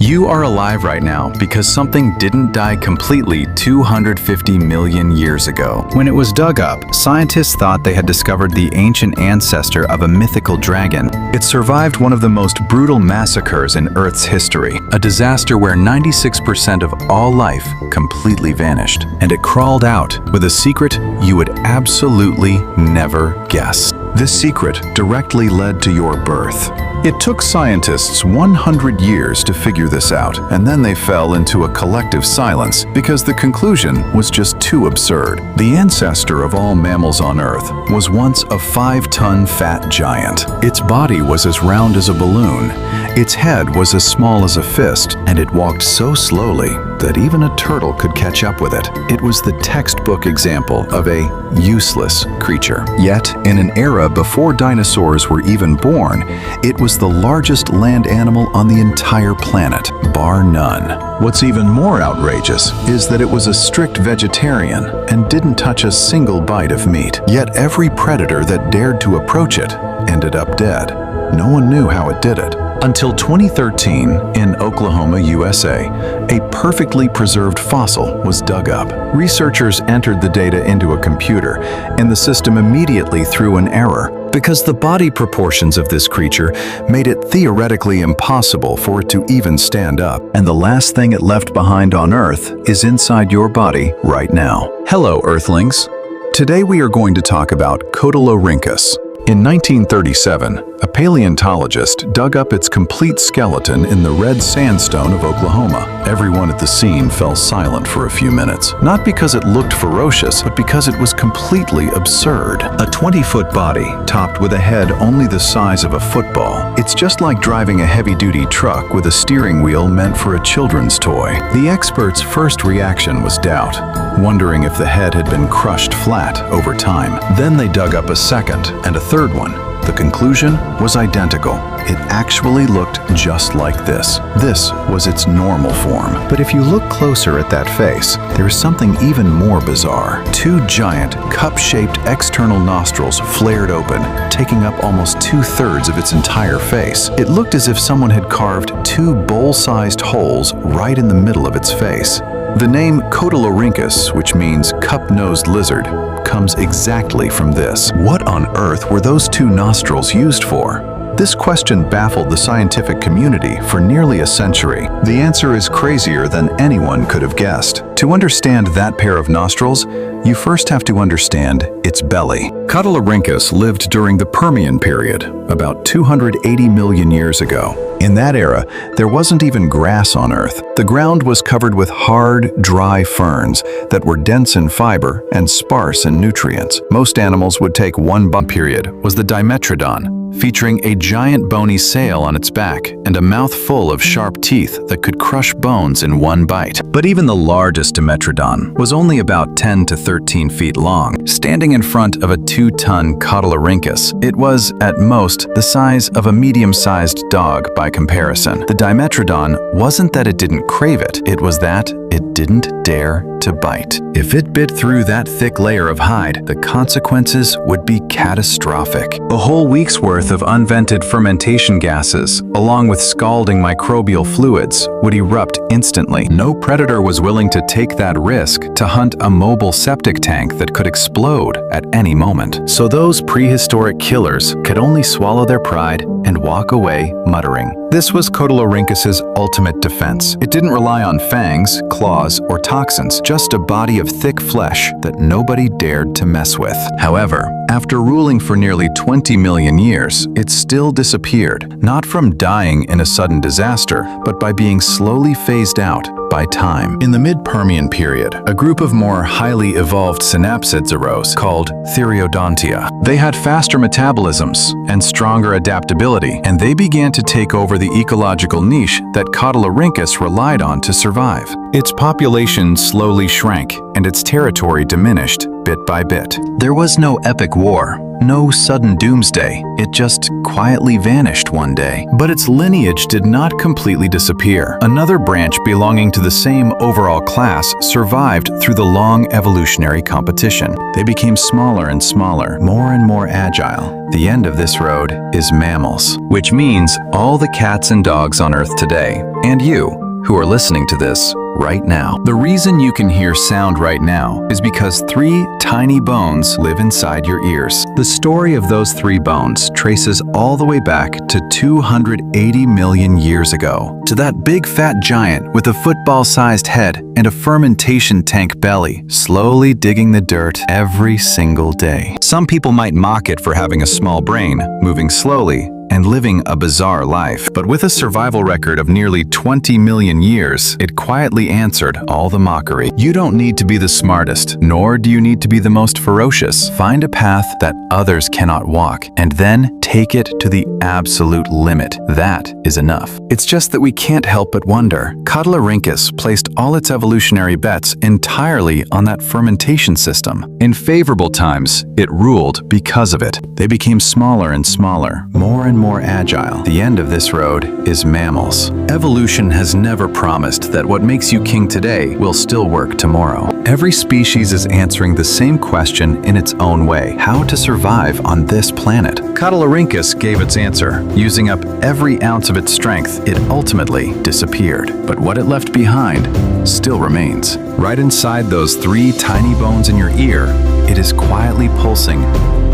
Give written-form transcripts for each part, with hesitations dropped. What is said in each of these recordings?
You are alive right now because something didn't die completely 250 million years ago. When it was dug up, scientists thought they had discovered the ancient ancestor of a mythical dragon. It survived one of the most brutal massacres in Earth's history, a disaster where 96% of all life completely vanished. And it crawled out with a secret you would absolutely never guess. This secret directly led to your birth. It took scientists 100 years to figure this out, and then they fell into a collective silence because the conclusion was just too absurd. The ancestor of all mammals on Earth was once a 5-ton fat giant. Its body was as round as a balloon, its head was as small as a fist, and it walked so slowly that even a turtle could catch up with it. It was the textbook example of a useless creature. Yet, in an era before dinosaurs were even born, it was the largest land animal on the entire planet, bar none. What's even more outrageous is that it was a strict vegetarian and didn't touch a single bite of meat. Yet every predator that dared to approach it ended up dead. No one knew how it did it. Until 2013, in Oklahoma, USA, a perfectly preserved fossil was dug up. Researchers entered the data into a computer, and the system immediately threw an error because the body proportions of this creature made it theoretically impossible for it to even stand up. And the last thing it left behind on Earth is inside your body right now. Hello, Earthlings. Today we are going to talk about Cotylorhynchus. In 1937, a paleontologist dug up its complete skeleton in the red sandstone of Oklahoma. Everyone at the scene fell silent for a few minutes, not because it looked ferocious, but because it was completely absurd. A 20-foot body, topped with a head only the size of a football. It's just like driving a heavy-duty truck with a steering wheel meant for a children's toy. The experts' first reaction was doubt, wondering if the head had been crushed flat over time. Then they dug up a second and a third one. The conclusion was identical. It actually looked just like this. This was its normal form. But if you look closer at that face, there is something even more bizarre. Two giant, cup-shaped external nostrils flared open, taking up almost 2/3 of its entire face. It looked as if someone had carved two bowl-sized holes right in the middle of its face. The name Cotylorhynchus, which means cup-nosed lizard, comes exactly from this. What on earth were those two nostrils used for? This question baffled the scientific community for nearly a century. The answer is crazier than anyone could have guessed. To understand that pair of nostrils, you first have to understand its belly. Cotylorhynchus lived during the Permian period, about 280 million years ago. In that era, there wasn't even grass on Earth. The ground was covered with hard, dry ferns that were dense in fiber and sparse in nutrients. Most animals would take one bite. Period was the Dimetrodon, featuring a giant bony sail on its back and a mouth full of sharp teeth that could crush bones in one bite. But even the largest Dimetrodon was only about 10 to 13 feet long. Standing in front of a 2-ton Cotylorhynchus, it was, at most, the size of a medium-sized dog by comparison. The Dimetrodon wasn't that it didn't crave it, it was that it didn't dare to bite. If it bit through that thick layer of hide, the consequences would be catastrophic. A whole week's worth of unvented fermentation gases, along with scalding microbial fluids, would erupt instantly. No predator was willing to take that risk to hunt a mobile septic tank that could explode at any moment. So those prehistoric killers could only swallow their pride and walk away muttering. This was Cotylorhynchus's ultimate defense. It didn't rely on fangs, claws, or toxins, just a body of thick flesh that nobody dared to mess with. However, after ruling for nearly 20 million years, it still disappeared, not from dying in a sudden disaster, but by being slowly phased out by time. In the mid-Permian period, a group of more highly evolved synapsids arose, called Thyreodontia. They had faster metabolisms and stronger adaptability, and they began to take over the ecological niche that Cotylorhynchus relied on to survive. Its population slowly shrank, and its territory diminished bit by bit. There was no epic war, No sudden doomsday, it just quietly vanished one day. But its lineage did not completely disappear. Another branch belonging to the same overall class survived through the long evolutionary competition. They became smaller and smaller, more and more agile. The end of this road is mammals, which means all the cats and dogs on Earth today, and you, who are listening to this right now. The reason you can hear sound right now is because 3 tiny bones live inside your ears. The story of those 3 bones traces all the way back to 280 million years ago, to that big fat giant with a football-sized head and a fermentation tank belly, slowly digging the dirt every single day. Some people might mock it for having a small brain, moving slowly, and living a bizarre life. But with a survival record of nearly 20 million years, it quietly answered all the mockery. You don't need to be the smartest, nor do you need to be the most ferocious. Find a path that others cannot walk, and then take it to the absolute limit. That is enough. It's just that we can't help but wonder. Cotylorhynchus placed all its evolutionary bets entirely on that fermentation system. In favorable times, it ruled because of it. They became smaller and smaller, more and more agile. The end of this road is mammals. Evolution has never promised that what makes you king today will still work tomorrow. Every species is answering the same question in its own way: how to survive on this planet. Cotylorhynchus gave its answer. Using up every ounce of its strength, it ultimately disappeared. But what it left behind still remains. Right inside those 3 tiny bones in your ear, it is quietly pulsing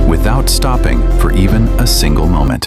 without stopping for even a single moment.